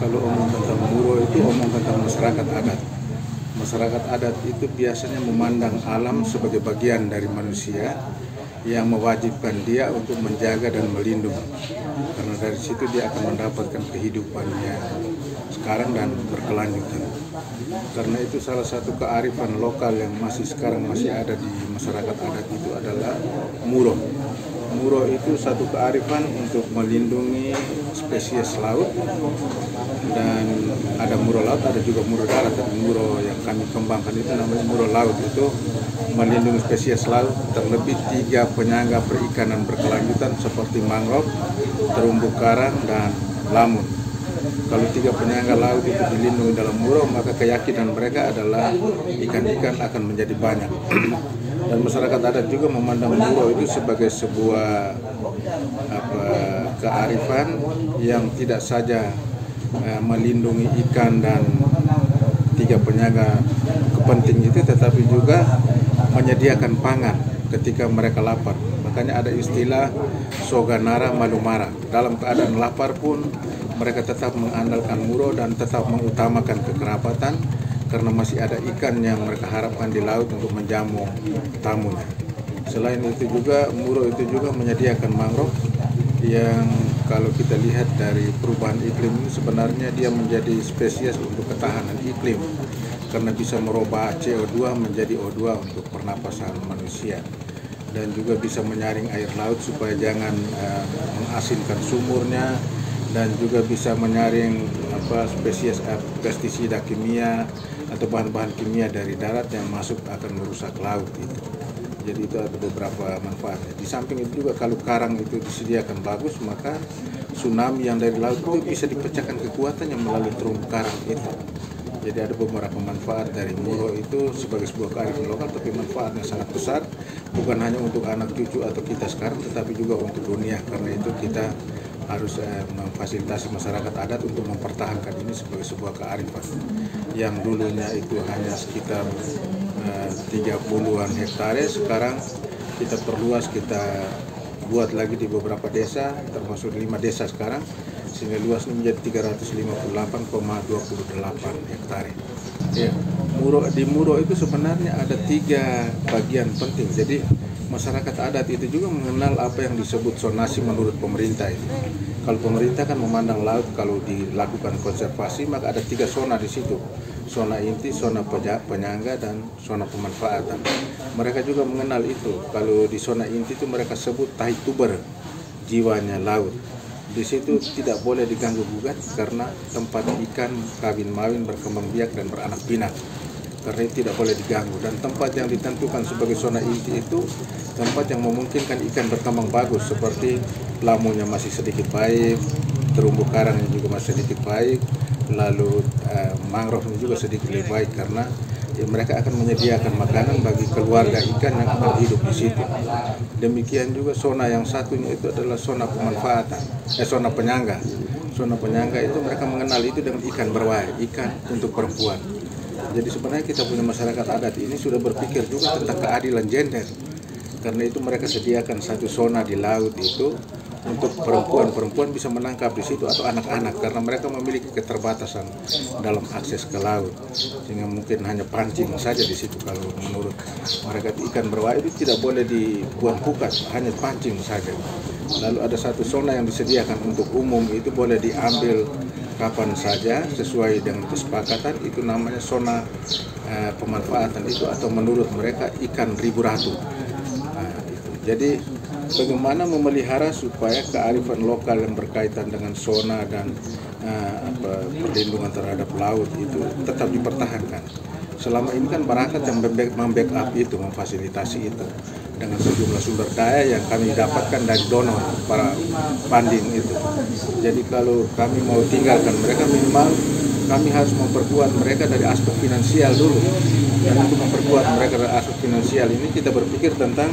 Kalau omong tentang Muro itu omong tentang masyarakat adat. Masyarakat adat itu biasanya memandang alam sebagai bagian dari manusia yang mewajibkan dia untuk menjaga dan melindungi. Karena dari situ dia akan mendapatkan kehidupannya sekarang dan berkelanjutan. Karena itu salah satu kearifan lokal yang sekarang masih ada di masyarakat adat itu adalah Muro. Muro itu satu kearifan untuk melindungi spesies laut, dan ada Muro laut, ada juga Muro darat. Dan Muro yang kami kembangkan itu namanya Muro laut, itu melindungi spesies laut, terlebih 3 penyangga perikanan berkelanjutan seperti mangrove, terumbu karang, dan lamun. Kalau 3 penyangga laut itu dilindungi dalam Muro, maka keyakinan mereka adalah ikan-ikan akan menjadi banyak. Dan masyarakat adat juga memandang Muro itu sebagai sebuah kearifan yang tidak saja melindungi ikan dan 3 penyangga kepenting itu, tetapi juga menyediakan pangan ketika mereka lapar. Makanya ada istilah Soganara Malumara. Dalam keadaan lapar pun mereka tetap mengandalkan Muro dan tetap mengutamakan kekerabatan, karena masih ada ikan yang mereka harapkan di laut untuk menjamu tamunya. Selain itu juga Muro itu juga menyediakan mangrove yang kalau kita lihat dari perubahan iklim ini sebenarnya dia menjadi spesies untuk ketahanan iklim, karena bisa merubah CO2 menjadi O2 untuk pernapasan manusia, dan juga bisa menyaring air laut supaya jangan mengasinkan sumurnya, dan juga bisa menyaring spesies pestisida kimia atau bahan-bahan kimia dari darat yang masuk akan merusak laut itu. Jadi itu ada beberapa manfaatnya. Di samping itu juga kalau karang itu disediakan bagus, maka tsunami yang dari laut itu bisa dipecahkan kekuatannya melalui terumbu karang itu. Jadi ada beberapa manfaat dari Muro itu sebagai sebuah kearifan lokal, tapi manfaatnya sangat besar, bukan hanya untuk anak cucu atau kita sekarang, tetapi juga untuk dunia. Karena itu kita harus memfasilitasi masyarakat adat untuk mempertahankan ini sebagai sebuah kearifan yang dulunya itu hanya sekitar 30-an hektare. Sekarang kita perluas, kita buat lagi di beberapa desa, termasuk 5 desa sekarang, sehingga luasnya menjadi 358,28 hektare. Ya, di Muro itu sebenarnya ada 3 bagian penting. Jadi masyarakat adat itu juga mengenal apa yang disebut zonasi menurut pemerintah itu. Kalau pemerintah kan memandang laut, kalau dilakukan konservasi maka ada 3 zona di situ. Zona inti, zona penyangga, dan zona pemanfaatan. Mereka juga mengenal itu. Kalau di zona inti itu mereka sebut tahi tuber, jiwanya laut. Di situ tidak boleh diganggu gugat karena tempat ikan kawin mawin, berkembang biak, dan beranak pinak. Karena itu tidak boleh diganggu, dan tempat yang ditentukan sebagai zona inti itu tempat yang memungkinkan ikan berkembang bagus, seperti lamunya masih sedikit baik, terumbu karangnya juga masih sedikit baik, lalu mangrove juga sedikit lebih baik, karena mereka akan menyediakan makanan bagi keluarga ikan yang akan hidup di situ. Demikian juga zona yang satunya itu adalah zona pemanfaatan, zona penyangga. Zona penyangga itu mereka mengenal itu dengan ikan berwai, ikan untuk perempuan. Jadi sebenarnya kita punya masyarakat adat ini sudah berpikir juga tentang keadilan gender. Karena itu mereka sediakan satu zona di laut itu untuk perempuan bisa menangkap di situ, atau anak-anak, karena mereka memiliki keterbatasan dalam akses ke laut, sehingga mungkin hanya pancing saja di situ. Kalau menurut mereka ikan berwai itu tidak boleh dibuat pukat, hanya pancing saja. Lalu ada satu zona yang disediakan untuk umum, itu boleh diambil kapan saja sesuai dengan kesepakatan, itu namanya zona pemanfaatan itu, atau menurut mereka ikan ribu ratu. Jadi bagaimana memelihara supaya kearifan lokal yang berkaitan dengan zona dan perlindungan terhadap laut itu tetap dipertahankan. Selama ini kan Barakat yang membackup itu, memfasilitasi itu dengan sejumlah sumber daya yang kami dapatkan dari donor, para funding itu. Jadi kalau kami mau tinggalkan mereka, minimal kami harus memperkuat mereka dari aspek finansial dulu. Dan untuk memperkuat mereka dari aspek finansial ini, kita berpikir tentang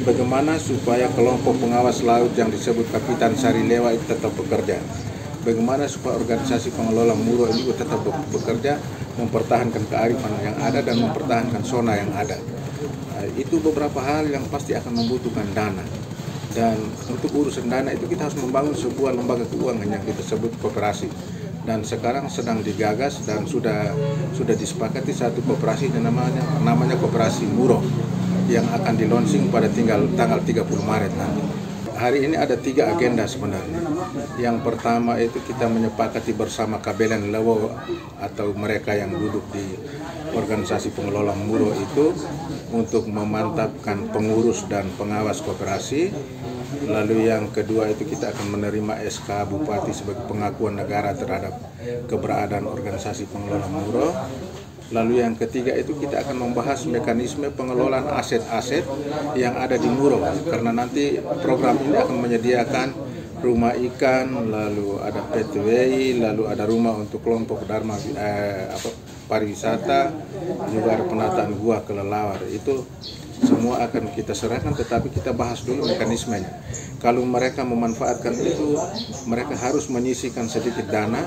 bagaimana supaya kelompok pengawas laut yang disebut Kapitan Sarilewa itu tetap bekerja. Bagaimana supaya organisasi pengelola Muro ini tetap bekerja, mempertahankan kearifan yang ada dan mempertahankan zona yang ada. Itu beberapa hal yang pasti akan membutuhkan dana. Dan untuk urusan dana itu kita harus membangun sebuah lembaga keuangan yang kita sebut koperasi. Dan sekarang sedang digagas dan sudah disepakati satu koperasi yang namanya koperasi Muro yang akan di-launching pada tanggal 30 Maret nanti. Hari ini ada 3 agenda sebenarnya. Yang pertama itu kita menyepakati bersama Kabelen Lewo atau mereka yang duduk di organisasi pengelola Muro itu untuk memantapkan pengurus dan pengawas koperasi. Lalu yang kedua itu kita akan menerima SK Bupati sebagai pengakuan negara terhadap keberadaan organisasi pengelola Muro. Lalu yang ketiga itu kita akan membahas mekanisme pengelolaan aset-aset yang ada di Muro, karena nanti program ini akan menyediakan rumah ikan, lalu ada PTWI, lalu ada rumah untuk kelompok Dharma pariwisata, juga ada penataan gua kelelawar. Itu semua akan kita serahkan, tetapi kita bahas dulu mekanismenya. Kalau mereka memanfaatkan itu, mereka harus menyisihkan sedikit dana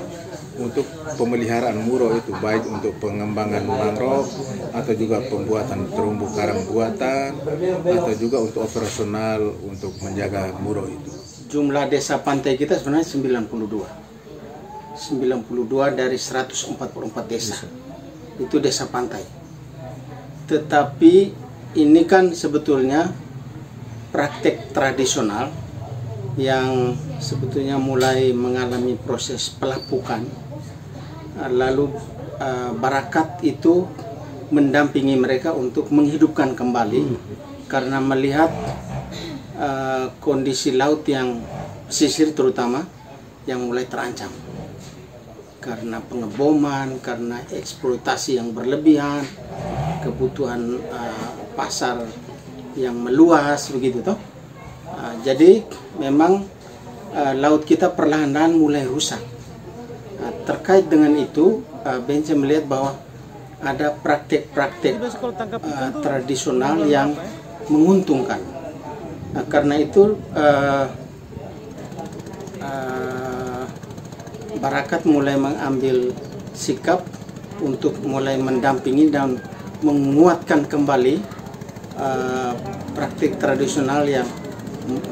untuk pemeliharaan Muro itu, baik untuk pengembangan mangrove atau juga pembuatan terumbu karang buatan atau juga untuk operasional untuk menjaga Muro itu. Jumlah desa pantai kita sebenarnya 92 dari 144 desa itu desa pantai. Tetapi ini kan sebetulnya praktek tradisional yang sebetulnya mulai mengalami proses pelapukan. Lalu Barakat itu mendampingi mereka untuk menghidupkan kembali karena melihat kondisi laut yang pesisir terutama yang mulai terancam karena pengeboman, karena eksploitasi yang berlebihan, kebutuhan pasar yang meluas begitu toh. Jadi memang laut kita perlahan-lahan mulai rusak. Terkait dengan itu, Bence melihat bahwa ada praktek-praktek tradisional yang menguntungkan. Karena itu Barakat mulai mengambil sikap untuk mulai mendampingi dan menguatkan kembali praktik tradisional yang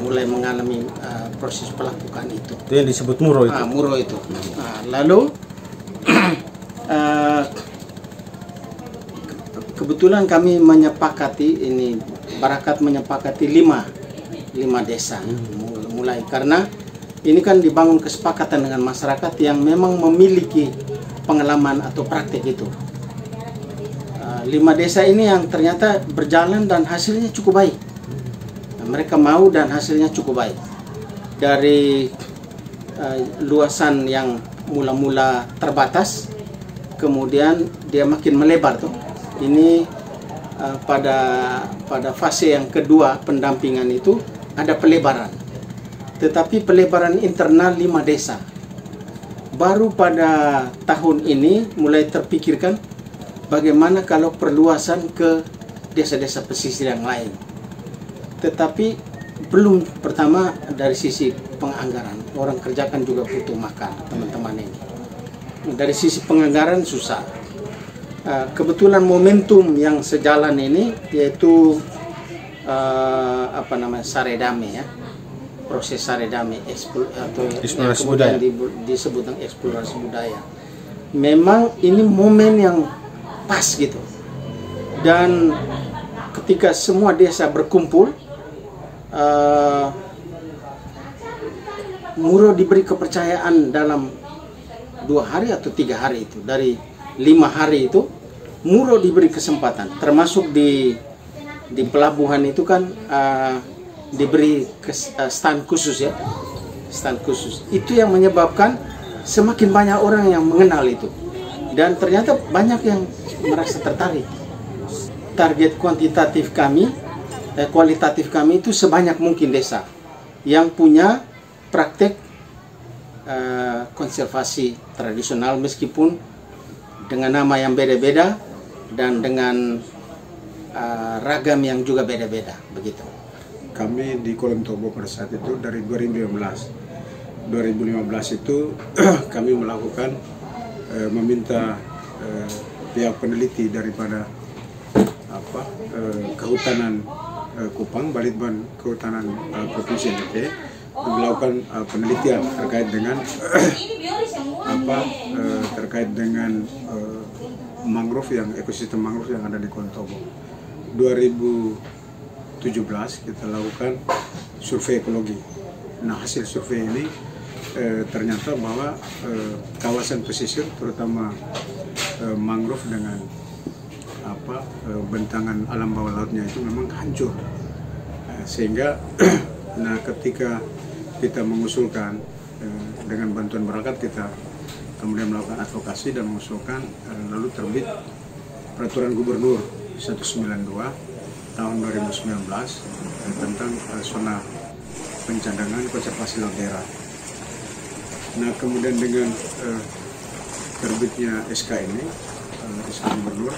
mulai mengalami proses pelapukan itu. Itu yang disebut Muro itu? Muro itu. Lalu kebetulan kami menyepakati ini, Barakat menyepakati 5 desa mulai, karena ini kan dibangun kesepakatan dengan masyarakat yang memang memiliki pengalaman atau praktek itu. 5 desa ini yang ternyata berjalan dan hasilnya cukup baik. Mereka mau dan hasilnya cukup baik. Dari luasan yang mula-mula terbatas, kemudian dia makin melebar tuh. Ini pada fase yang kedua pendampingan itu ada pelebaran. Tetapi pelebaran internal 5 desa. Baru pada tahun ini mulai terpikirkan bagaimana kalau perluasan ke desa-desa pesisir yang lain. Tetapi belum, pertama dari sisi penganggaran, orang kerjakan juga butuh makan teman-teman ini. Dari sisi penganggaran susah. Kebetulan momentum yang sejalan ini yaitu Saredame ya, proses Saredame atau eksplorasi budaya disebut eksplorasi budaya. Memang ini momen yang pas gitu. Dan ketika semua desa berkumpul, Muro diberi kepercayaan dalam 2 hari atau 3 hari itu. Dari 5 hari itu Muro diberi kesempatan, termasuk di pelabuhan itu kan diberi stand khusus ya, stand khusus. Itu yang menyebabkan semakin banyak orang yang mengenal itu, dan ternyata banyak yang merasa tertarik. Target kualitatif kami itu sebanyak mungkin desa yang punya praktek konservasi tradisional, meskipun dengan nama yang beda-beda dan dengan ragam yang juga beda-beda begitu. Kami di Kolom Tobo pada saat itu dari 2015 itu kami melakukan meminta pihak peneliti daripada kehutanan Kupang, Balitbang Kehutanan Provinsi NTT melakukan penelitian terkait dengan terkait dengan mangrove ekosistem mangrove yang ada di Kulon Tobo. 2017 kita lakukan survei ekologi. Nah, hasil survei ini ternyata bahwa kawasan pesisir terutama mangrove dengan bentangan alam bawah lautnya itu memang hancur, sehingga nah ketika kita mengusulkan dengan bantuan berakat, kita kemudian melakukan advokasi dan mengusulkan, lalu terbit peraturan gubernur 192 tahun 2019 tentang zona pencadangan konservasi laut daerah. Nah, kemudian dengan terbitnya SK ini, SK gubernur,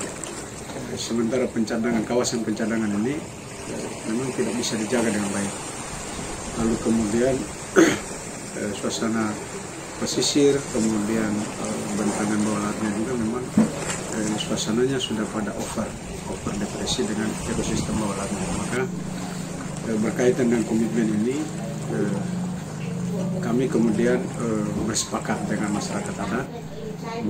sementara kawasan pencadangan ini memang tidak bisa dijaga dengan baik. Lalu kemudian suasana pesisir, kemudian bentangan bawah lautnya juga memang suasananya sudah pada over depresi dengan ekosistem bawah lautnya. Maka berkaitan dengan komitmen ini, kami kemudian bersepakat dengan masyarakat adat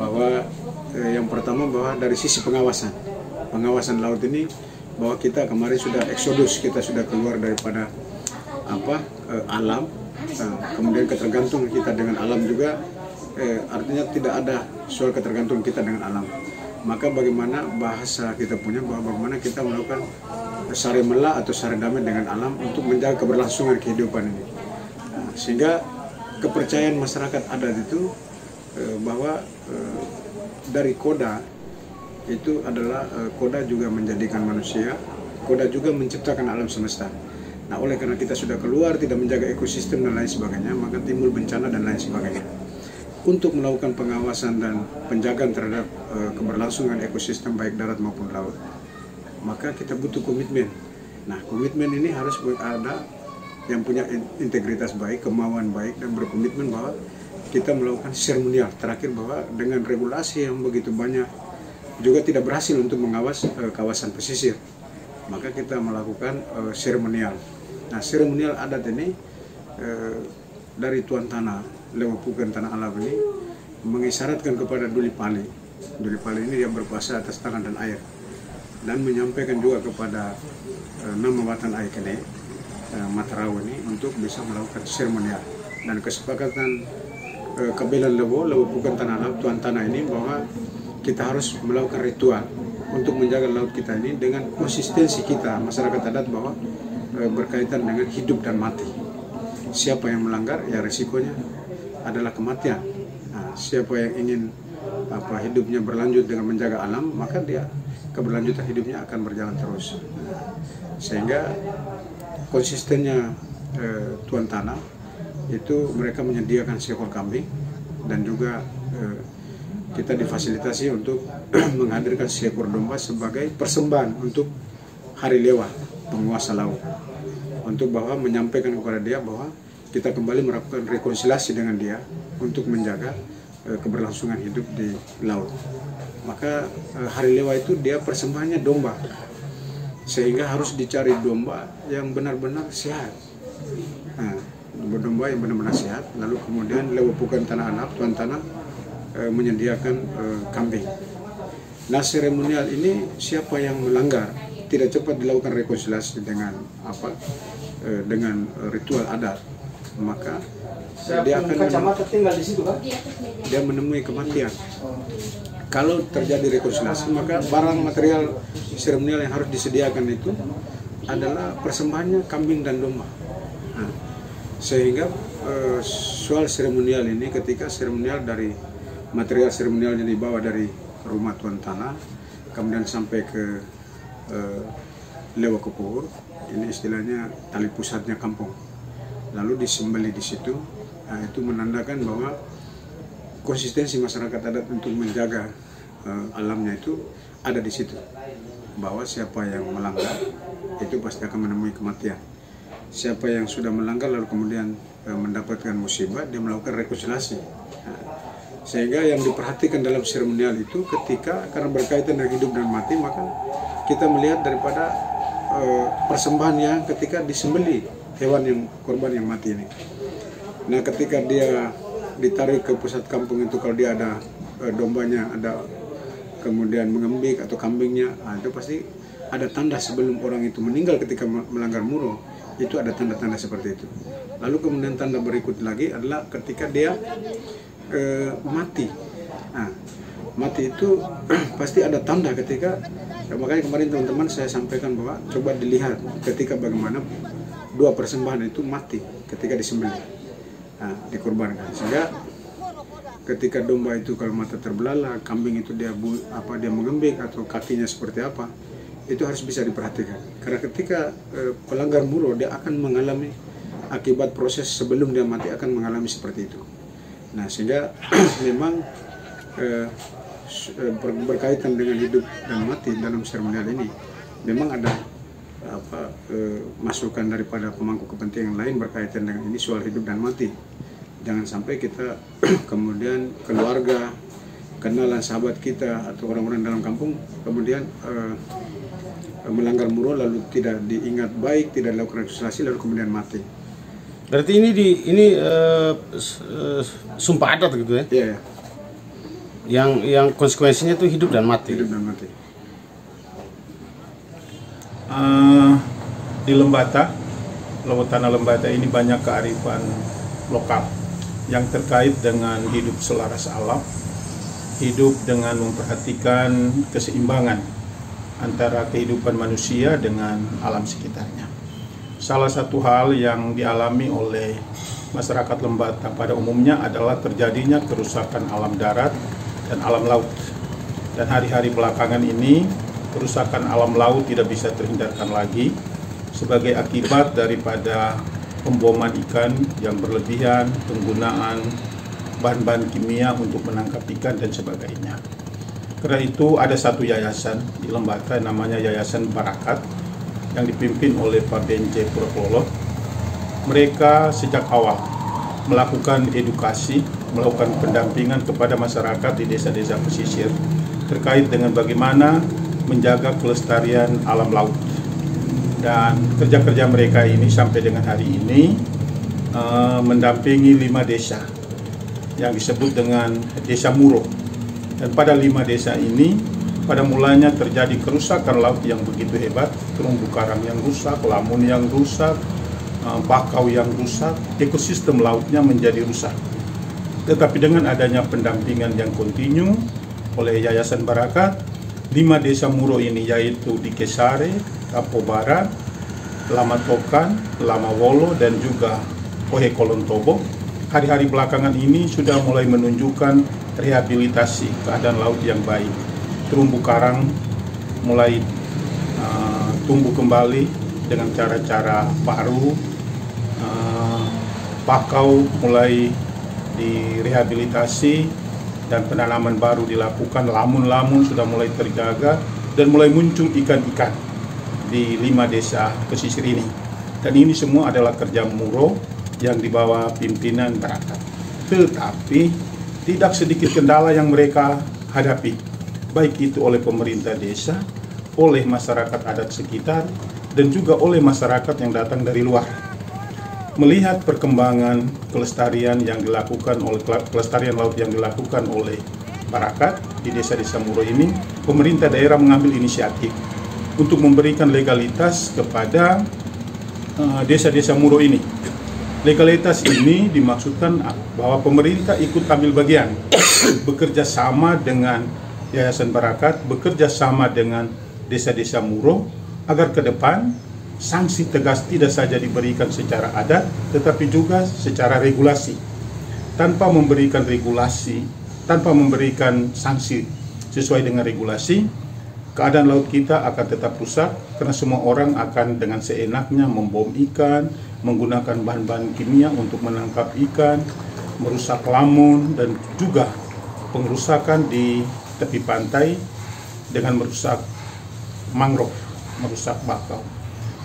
bahwa yang pertama bahwa dari sisi pengawasan laut ini, bahwa kita kemarin sudah eksodus, kita sudah keluar daripada alam, kemudian ketergantungan kita dengan alam juga, artinya tidak ada soal ketergantungan kita dengan alam. Maka bagaimana bahasa kita punya, bahwa bagaimana kita melakukan sare mela atau sare damai dengan alam untuk menjaga keberlangsungan kehidupan ini. Sehingga kepercayaan masyarakat adat itu bahwa dari koda itu adalah koda juga menjadikan manusia, koda juga menciptakan alam semesta. Nah, oleh karena kita sudah keluar, tidak menjaga ekosistem dan lain sebagainya, maka timbul bencana dan lain sebagainya. Untuk melakukan pengawasan dan penjagaan terhadap keberlangsungan ekosistem baik darat maupun laut, maka kita butuh komitmen. Nah, komitmen ini harus ada yang punya integritas baik, kemauan baik, dan berkomitmen bahwa kita melakukan seremonial. Terakhir, bahwa dengan regulasi yang begitu banyak juga tidak berhasil untuk mengawas kawasan pesisir, maka kita melakukan seremonial. Nah, seremonial adat ini dari Tuan Tanah, Lewapukan Tanah Alam ini mengisyaratkan kepada Duli Pali. Duli Pali ini dia berkuasa atas tanah dan air, dan menyampaikan juga kepada nama watan Aikene, Matarau ini, untuk bisa melakukan seremonial. Dan kesepakatan kabilan Lewapukan Tanah Alam, Tuan Tanah ini, bahwa kita harus melakukan ritual untuk menjaga laut kita ini dengan konsistensi kita masyarakat adat, bahwa berkaitan dengan hidup dan mati. Siapa yang melanggar, ya risikonya adalah kematian. Nah, siapa yang ingin hidupnya berlanjut dengan menjaga alam, maka dia keberlanjutan hidupnya akan berjalan terus. Sehingga konsistennya Tuan Tanah itu, mereka menyediakan seekor kambing, dan juga kita difasilitasi untuk menghadirkan seekor domba sebagai persembahan untuk Hari Lewa, penguasa laut, untuk bahwa menyampaikan kepada dia bahwa kita kembali melakukan rekonsiliasi dengan dia untuk menjaga keberlangsungan hidup di laut. Maka Hari Lewa itu dia persembahannya domba, sehingga harus dicari domba yang benar-benar sehat. Nah, domba yang benar-benar sehat. Lalu kemudian Lewapukan Tanah Alam, Tuan Tanah menyediakan kambing. Nah, seremonial ini siapa yang melanggar, tidak cepat dilakukan rekonsiliasi dengan dengan ritual adat, maka dia akan menemui kematian. Kalau terjadi rekonsiliasi, maka barang material seremonial yang harus disediakan itu adalah persembahannya kambing dan domba. Nah, sehingga soal seremonial ini, ketika seremonial dari material seremonialnya dibawa dari rumah Tuan Tanah, kemudian sampai ke Lewa Kepur, ini istilahnya tali pusatnya kampung, lalu disembelih di situ. Nah, itu menandakan bahwa konsistensi masyarakat adat untuk menjaga alamnya itu ada di situ, bahwa siapa yang melanggar itu pasti akan menemui kematian. Siapa yang sudah melanggar lalu kemudian mendapatkan musibah, dia melakukan rekonsiliasi. Nah, sehingga yang diperhatikan dalam seremonial itu, ketika karena berkaitan dengan hidup dan mati, maka kita melihat daripada persembahan yang ketika disembeli hewan yang korban yang mati ini. Nah, ketika dia ditarik ke pusat kampung itu, kalau dia ada dombanya, ada kemudian mengembik atau kambingnya, itu pasti ada tanda sebelum orang itu meninggal ketika melanggar muro, itu ada tanda-tanda seperti itu. Lalu kemudian tanda berikut lagi adalah ketika dia mati. Nah, mati itu pasti ada tanda ketika, makanya kemarin teman-teman saya sampaikan bahwa coba dilihat ketika bagaimana dua persembahan itu mati ketika disembelih, dikorbankan. Sehingga ketika domba itu kalau mata terbelalak, kambing itu dia mengembik atau kakinya seperti apa, itu harus bisa diperhatikan. Karena ketika pelanggar muro, dia akan mengalami akibat proses sebelum dia mati akan mengalami seperti itu. Nah, sehingga memang berkaitan dengan hidup dan mati dalam seremonial ini memang ada masukan daripada pemangku kepentingan lain berkaitan dengan ini soal hidup dan mati. Jangan sampai kita kemudian keluarga, kenalan sahabat kita atau orang-orang dalam kampung kemudian melanggar muro lalu tidak diingat baik, tidak dilakukan registrasi lalu kemudian mati. Berarti ini sumpah adat gitu ya? Iya. Yang konsekuensinya itu hidup dan mati. Hidup dan mati. Di Lembata, Tanah Lembata ini banyak kearifan lokal yang terkait dengan hidup selaras alam, hidup dengan memperhatikan keseimbangan antara kehidupan manusia dengan alam sekitarnya. Salah satu hal yang dialami oleh masyarakat Lembata pada umumnya adalah terjadinya kerusakan alam darat dan alam laut. Dan hari-hari belakangan ini, kerusakan alam laut tidak bisa terhindarkan lagi sebagai akibat daripada pemboman ikan yang berlebihan, penggunaan bahan-bahan kimia untuk menangkap ikan dan sebagainya. Karena itu ada satu yayasan di Lembata namanya Yayasan Barakat yang dipimpin oleh Pak Benje Purwolo. Mereka sejak awal melakukan edukasi, melakukan pendampingan kepada masyarakat di desa-desa pesisir terkait dengan bagaimana menjaga kelestarian alam laut. Dan kerja-kerja mereka ini sampai dengan hari ini mendampingi 5 desa yang disebut dengan Desa Muro. Dan pada 5 desa ini pada mulanya terjadi kerusakan laut yang begitu hebat, terumbu karang yang rusak, lamun yang rusak, bakau yang rusak, ekosistem lautnya menjadi rusak. Tetapi dengan adanya pendampingan yang kontinu oleh Yayasan Barakat, 5 desa Muro ini yaitu di Kesare, Kapo Barat, Lama Tokan, Lama Wolo, dan juga Ohe Kolontobo, hari-hari belakangan ini sudah mulai menunjukkan rehabilitasi keadaan laut yang baik. Terumbu karang mulai tumbuh kembali dengan cara-cara baru, bakau mulai direhabilitasi dan penanaman baru dilakukan, lamun-lamun sudah mulai terjaga dan mulai muncul ikan-ikan di 5 desa pesisir ini. Dan ini semua adalah kerja Muro yang dibawa pimpinan Barakat. Tetapi tidak sedikit kendala yang mereka hadapi, baik itu oleh pemerintah desa, oleh masyarakat adat sekitar, dan juga oleh masyarakat yang datang dari luar. Melihat perkembangan kelestarian yang dilakukan oleh kelestarian laut yang dilakukan oleh Barakat di desa-desa Muro ini, pemerintah daerah mengambil inisiatif untuk memberikan legalitas kepada desa-desa Muro ini. Legalitas ini dimaksudkan bahwa pemerintah ikut ambil bagian, bekerja sama dengan Yayasan Barakat, bekerja sama dengan desa-desa Muro, agar ke depan sanksi tegas tidak saja diberikan secara adat, tetapi juga secara regulasi. Tanpa memberikan regulasi, tanpa memberikan sanksi sesuai dengan regulasi, keadaan laut kita akan tetap rusak karena semua orang akan dengan seenaknya membom ikan, menggunakan bahan-bahan kimia untuk menangkap ikan, merusak lamun, dan juga pengerusakan di tepi pantai dengan merusak mangrove, merusak bakau.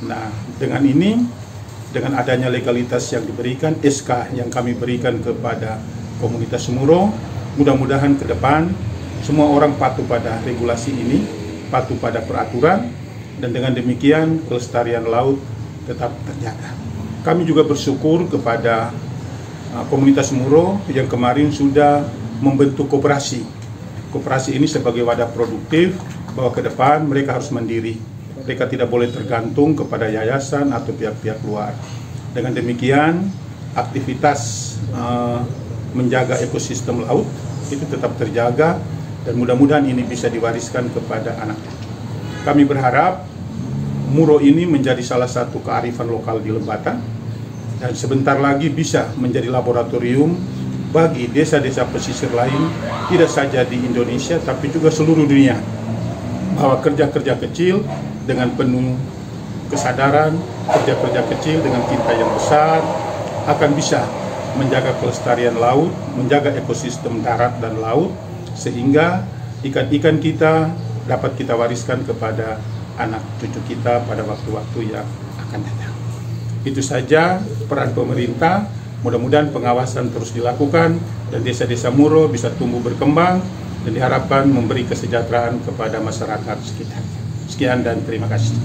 Nah, dengan ini, dengan adanya legalitas yang diberikan, SK yang kami berikan kepada komunitas Muro, mudah-mudahan ke depan semua orang patuh pada regulasi ini, patuh pada peraturan, dan dengan demikian kelestarian laut tetap terjaga. Kami juga bersyukur kepada komunitas Muro yang kemarin sudah membentuk koperasi. Koperasi ini sebagai wadah produktif bahwa ke depan mereka harus mandiri. Mereka tidak boleh tergantung kepada yayasan atau pihak-pihak luar. Dengan demikian, aktivitas menjaga ekosistem laut itu tetap terjaga dan mudah-mudahan ini bisa diwariskan kepada anak cucu. Kami berharap Muro ini menjadi salah satu kearifan lokal di Lembata dan sebentar lagi bisa menjadi laboratorium bagi desa-desa pesisir lain, tidak saja di Indonesia tapi juga seluruh dunia, bahwa kerja-kerja kecil dengan penuh kesadaran, kerja-kerja kecil dengan cinta yang besar akan bisa menjaga kelestarian laut, menjaga ekosistem darat dan laut, sehingga ikan-ikan kita dapat kita wariskan kepada anak cucu kita pada waktu-waktu yang akan datang. Itu saja peran pemerintah. Mudah-mudahan pengawasan terus dilakukan dan desa-desa Muro bisa tumbuh berkembang dan diharapkan memberi kesejahteraan kepada masyarakat sekitar. Sekian dan terima kasih.